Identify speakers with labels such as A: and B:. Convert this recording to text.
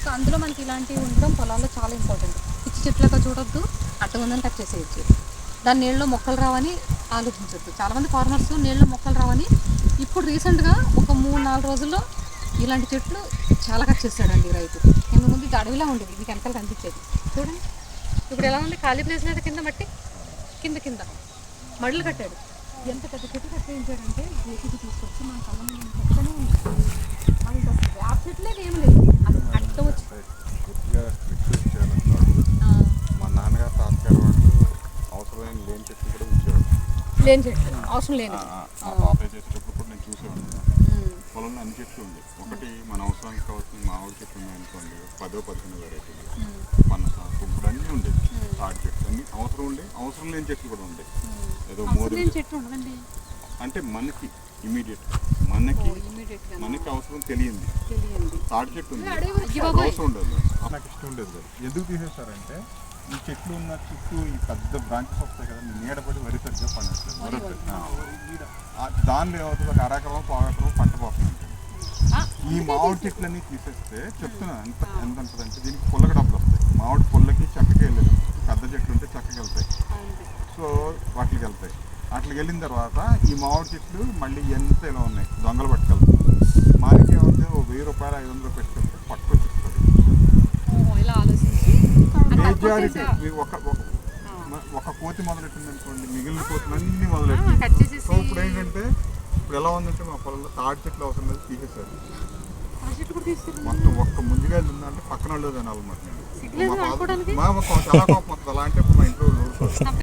A: So అందులో మనకి ఇలాంటివి ఉండడం పొలాల్లో చాలా ఇంపార్టెంట్. పిచ్చి చెట్లుగా చూడొద్దు, అడ్డం ఉందని కట్ చేసేయచ్చు. దాని నీళ్ళలో మొక్కలు రావని ఆలోచించొద్దు. చాలామంది ఫార్మర్స్ నీళ్ళలో మొక్కలు రావని ఇప్పుడు రీసెంట్గా ఒక 3-4 రోజుల్లో ఇలాంటి చెట్లు చాలా కట్ చేస్తాడండి రైతు. ఇంత ముందు ఇది అడవిలా ఉండేది, మీకు వెనకాల కనిపించేది చూడండి. ఇప్పుడు ఎలా ఉంది, ఖాళీ ప్లేస్ లేదా కింద మట్టి, కింద మడులు కట్టాడు. ఎంత పెద్ద చెట్టు కట్టేయించాడంటే జేసీబీ తీసుకొచ్చి మన కళ్ళ ముందు చెప్తానే ఉంది. అది అసలు వేప చెట్లేదు ఏమి లేదు, అది అడ్డం వచ్చి
B: మా నాన్నగారు తాతగారు వాళ్ళు అవసరమైన లేని చెట్లు కూడా ఉంచేవారు.
A: లేని చెట్లు అవసరం లేని
B: తాతయ్య చేసేటప్పుడు కూడా నేను చూసేవాడిని. పొలంలో అన్ని చెట్లు ఉండే. ఒకటి మన అవసరానికి కావాల్సిన మామిడి చెట్లు ఉన్నాయనుకోండి, 10-15 వెరైటీలు, పనస, కుంకుడు అన్నీ ఉండేవి. తాటి చెట్లు అన్ని అవసరం ఉండే, అవసరం లేని చెట్లు కూడా ఉండే. ఏదో మోదీ
A: చెట్లు ఉండదండి
B: అంటే మనకి ఇమీడియట్ మనకి అవసరం తెలియంది. తాటి చెట్టు ఉంది, అవసరం ఉండదు. నాకు ఇష్టం ఉండేది లేదు. ఎందుకు తీసేస్తారంటే ఈ చెట్లు ఉన్న చుట్టూ ఈ పెద్ద బ్రాంచెస్ వస్తాయి కదా, నీడపడి వరి సరిగ్గా పండిస్తారు. దానిలో ఏమవుతుంది, ఒక అరెకరం పావెకరం పంట పోతుంది. ఈ మామిడి చెట్లన్నీ తీసేస్తే చెప్తున్నాను ఎంత ఉంటుందంటే దీనికి పుల్లక డబ్బులు వస్తాయి. మామిడి పుల్లకి చెక్కకి వెళ్ళలేదు, పెద్ద చెట్లు ఉంటే చెక్కకి వెళ్తాయి. సో వాటికి వెళ్తాయి. వాటికి వెళ్ళిన తర్వాత ఈ మామిడి చెట్లు మళ్ళీ ఎంత ఇలా ఉన్నాయి, దొంగలు పట్టుకెళ్తాయి. మనకి ఏముంది, ఓ 1000 రూపాయలు 500 పెట్టుకుంటే పట్టుకొచ్చేస్తుంది. మెజారిటీ మీకు ఒక కోతి మొదలెట్టింది అనుకోండి, మిగిలిన కోతులు అన్నీ మొదలెట్టింది. సో ఇప్పుడు ఏంటంటే ఇప్పుడు ఎలా ఉందంటే మా పొలంలో తాటి చెట్లు అవసరం లేదు, తీసేశారు మొత్తం. ఒక్క ముందుగా ఉందంటే పక్కన వాళ్ళు తినాలన్నమాట. నేను చాలా కోపం వస్తుంది. అలా అంటే ఇప్పుడు మా ఇంట్లో